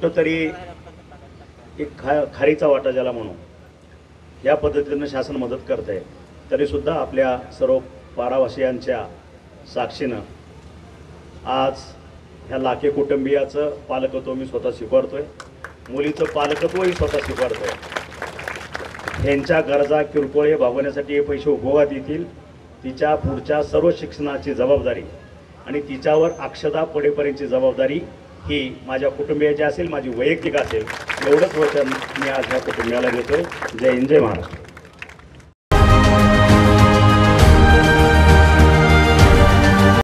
कुठंतरी एक खारीचा वाटा ज्याला म्हणू या पद्धतीनं शासन मदत करत आहे, तरीसुद्धा आपल्या सर्व पारावासियांच्या साक्षीनं आज ह्या लाखे कुटुंबियाचं पालकत्व मी स्वतः स्वीकारतोय, मुलीचं पालकत्वही स्वतः स्वीकारतोय। त्यांच्या गरजा किरकोळ भागवण्यासाठी हे पैसे उपयोगात येतील। तिच्या पुढच्या सर्व शिक्षणाची जबाबदारी आणि तिच्यावर अक्षता पडेपर्यंतची जबाबदारी ही माझ्या कुटुंबियाची असेल, माझी वैयक्तिक असेल। एवढंच वचन मी आज या कुटुंबियाला देतोय। जय हिंद, जय महाराष्ट्र।